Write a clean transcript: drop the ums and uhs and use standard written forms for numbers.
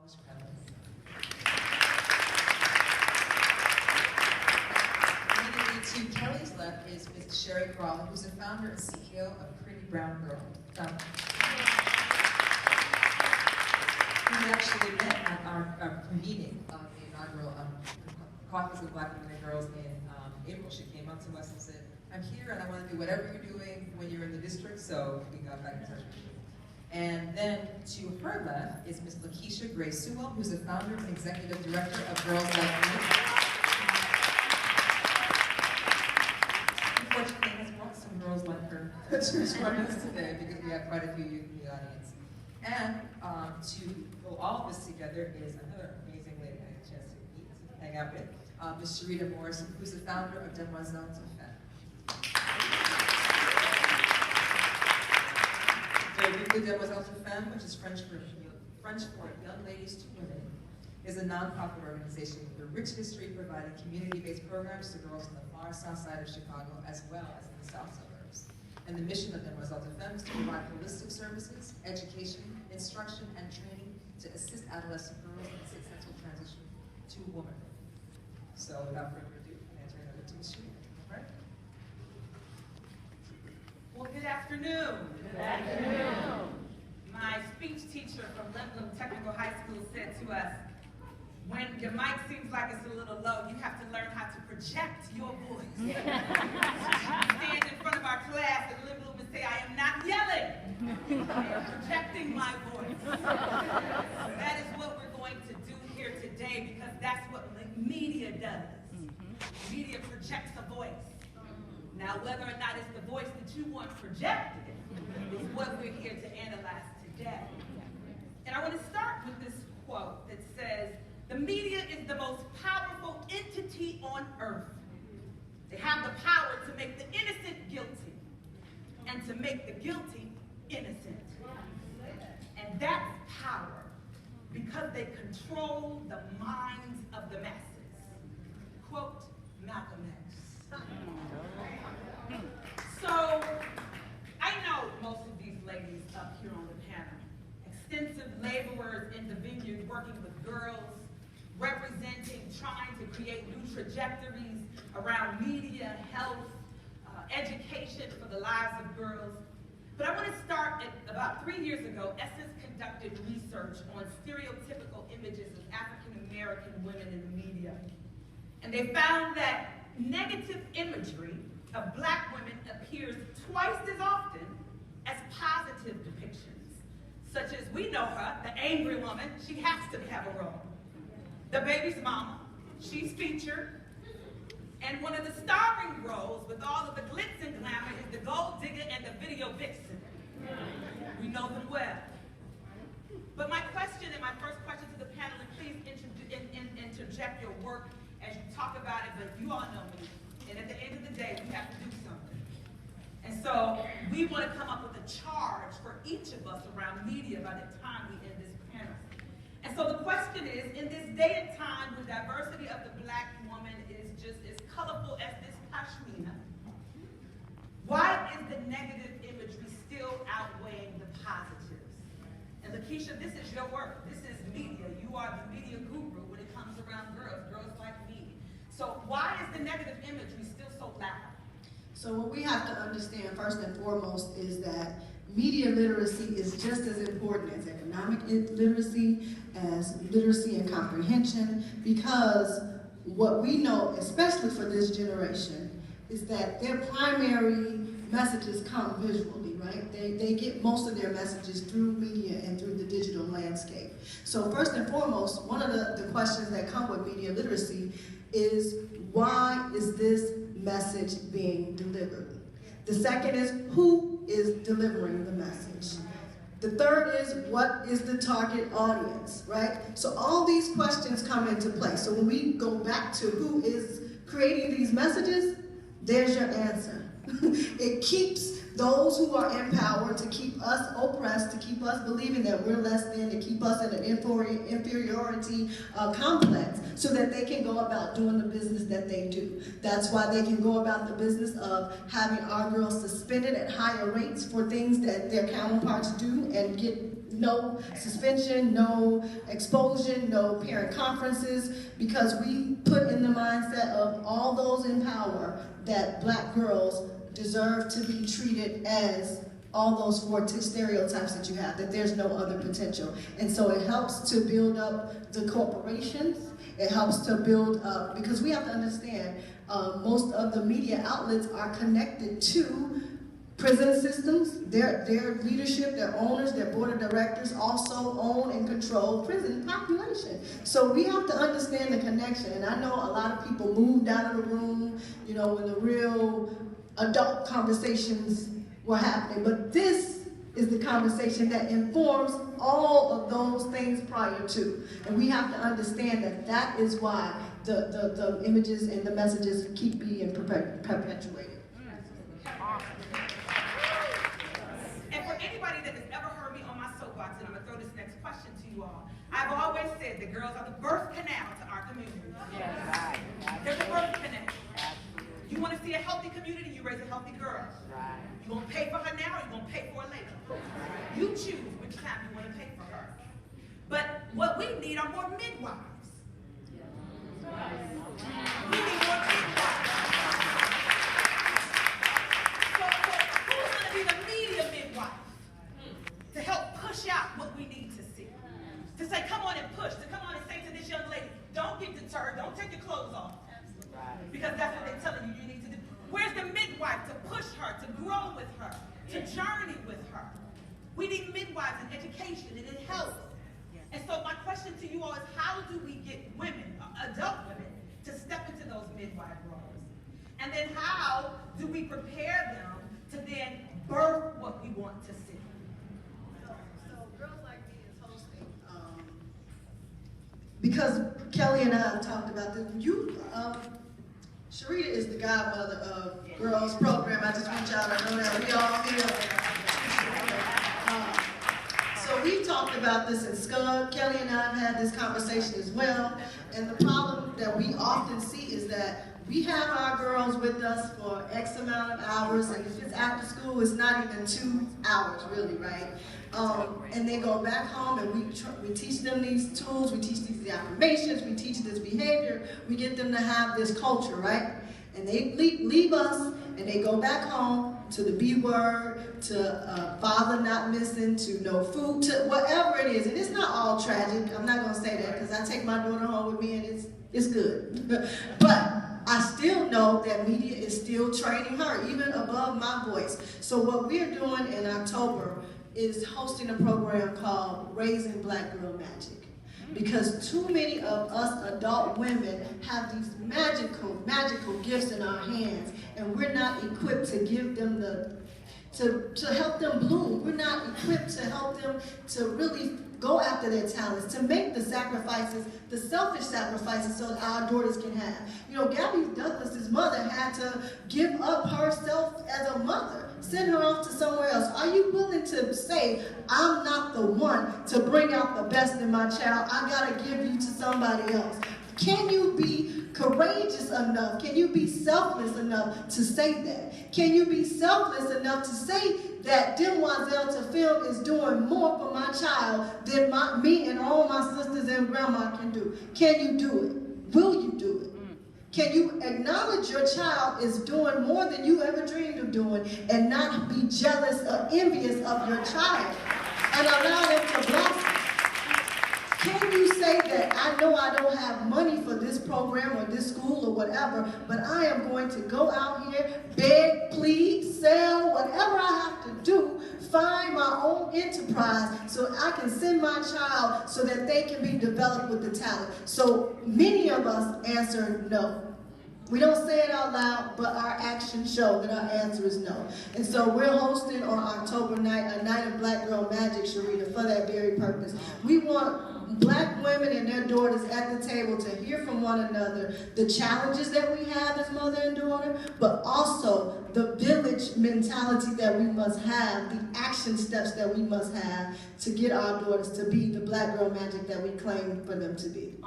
Immediately to Kelly's left is Ms. Sherry Crawley, who's the founder and CEO of Pretty Brown Girl. We actually met at our meeting, the inaugural Caucus of Black Women and Girls in April. She came up to us and said, "I'm here and I want to do whatever you're doing when you're in the district," so we got back in touch with you. And then to her left is Ms. Lakeisha Gray-Sewell, who's the founder and executive director of Girls Like Me. Unfortunately, has brought some girls like her to join us today because we have quite a few youth in the audience. And to pull all of this together is another amazing lady I had a chance to meet and hang out with, Ms. Sharita Morrison, who's the founder of Demoiselles de Femme. The Demoiselles de Femme, which is French for Young Ladies to Women, is a nonprofit organization with a rich history providing community-based programs to girls in the far south side of Chicago as well as in the south suburbs. And the mission of Demoiselles de Femme is to provide holistic services, education, instruction, and training to assist adolescent girls in the successful transition to womanhood. So without further ado, I'm going to turn it over to Ms. Sharita. All right? Well, good afternoon. Good afternoon. My speech teacher from Limblom Technical High School said to us, when your mic seems like it's a little low, you have to learn how to project your voice. Stand in front of our class at Limblom and say, "I am not yelling. I am projecting my voice." That is what we're going to do here today because that's what media does. Media projects a voice. Now, whether or not it's the voice that you want projected is what we're here to analyze today. And I want to start with this quote that says, "The media is the most powerful entity on earth. They have the power to make the innocent guilty and to make the guilty innocent. And that's power because they control the minds of the masses." Quote Malcolm X. So, I know most of these ladies up here on the panel. Extensive laborers in the vineyard working with girls, representing, trying to create new trajectories around media, health, education for the lives of girls. But I want to start at about 3 years ago, Essence conducted research on stereotypical images of African American women in the media. And they found that negative imagery of Black women appears twice as often as positive depictions, such as we know her, the angry woman, she has to have a role. The baby's mama, she's featured. And one of the starring roles with all of the glitz and glamour is the gold digger and the video vixen. We know them well. But my question and my first question to the panel, and please interject your work as you talk about it, but you all know me. And at the end of the day, we have to do something. And so we want to come up with a charge for each of us around media by the time we end this panel. And so the question is, in this day and time when diversity of the Black woman is just as colorful as this pashmina, why is the negative imagery still outweighing the positives? And Lakeisha, this is your work. This is media. You are the media guru when it comes around girls like me. So why is the negative imagery still so loud? So what we have to understand first and foremost is that media literacy is just as important as economic literacy, as literacy and comprehension, because what we know, especially for this generation, is that their primary messages come visually, right? They get most of their messages through media and through the digital landscape. So first and foremost, one of the questions that come with media literacy is, why is this message being delivered? The second is, who is delivering the message? The third is, what is the target audience, right? So all these questions come into play. So when we go back to who is creating these messages, there's your answer. It keeps those who are in power to keep us oppressed, to keep us believing that we're less than, to keep us in an inferiority complex so that they can go about doing the business that they do. That's why they can go about the business of having our girls suspended at higher rates for things that their counterparts do and get no suspension, no expulsion, no parent conferences, because we put in the mindset of all those in power that black girls deserve to be treated as all those four stereotypes that you have, that there's no other potential. And so it helps to build up the corporations, it helps to build up, because we have to understand, most of the media outlets are connected to prison systems. Their leadership, their owners, their board of directors also own and control prison population. So we have to understand the connection. And I know a lot of people moved out of the room, you know, when the real adult conversations were happening. But this is the conversation that informs all of those things prior to. And we have to understand that that is why the images and the messages keep being perpetuated. And for anybody that has ever heard me on my soapbox, and I'm gonna throw this next question to you all, I've always said that girls are the birth canal to our community. Right. They're the birth canal. You want to see a healthy community, you raise a healthy girl. Right. You gonna pay for her now, or you gonna pay for her later. You choose which time you want to pay for her. But what we need are more midwives. We need more midwives. So who's gonna be the media midwife to help push out what we need to see? To say, come on and push, to come on and say to this young lady, don't get deterred, don't take your clothes off. Because that's what they're telling you need to do. Where's the midwife to push her, to grow with her, to journey with her? We need midwives in education and in health. And so my question to you all is, how do we get women, adult women, to step into those midwife roles? And then how do we prepare them to then birth what we want to see? So Girls Like Me is hosting, because Kelly and I have talked about this. Sharita is the godmother of Girls Program. I just want y'all to know that we all here. So we talked about this in SCUD. Kelly and I have had this conversation as well. And the problem that we often see is that we have our girls with us for X amount of hours, and if it's after school, it's not even 2 hours really, right? And they go back home and we teach them these tools, we teach these affirmations, we teach this behavior, we get them to have this culture, right? And they leave us and they go back home to the B word, to father not missing, to no food, to whatever it is. And it's not all tragic, I'm not gonna say that because I take my daughter home with me and it's good. But I still know that media is still training her, even above my voice. So what we're doing in October is hosting a program called Raising Black Girl Magic. Because too many of us adult women have these magical gifts in our hands, and we're not equipped to give them to help them bloom. We're not equipped to help them to really go after their talents, to make the sacrifices, the selfish sacrifices so that our daughters can have. You know, Gabby Douglas's mother had to give up herself as a mother, send her off to somewhere else. Are you willing to say, I'm not the one to bring out the best in my child, I gotta give you to somebody else? Can you be courageous enough? Can you be selfless enough to say that? Can you be selfless enough to say that Demoiselle to Film is doing more for my child than me and all my sisters and grandma can do? Can you do it? Will you do it? Can you acknowledge your child is doing more than you ever dreamed of doing and not be jealous or envious of your child and allow them to blossom? Can you say that I know I don't have money for this program or this school or whatever, but I am going to go out here, beg, plead, sell, whatever I have to do, find my own enterprise so I can send my child so that they can be developed with the talent? So many of us answer no. We don't say it out loud, but our actions show that our answer is no. And so we're hosting on October night a night of Black Girl Magic, Sharita, for that very purpose. We want Black women and their daughters at the table to hear from one another the challenges that we have as mother and daughter, but also the village mentality that we must have, the action steps that we must have to get our daughters to be the Black Girl Magic that we claim for them to be.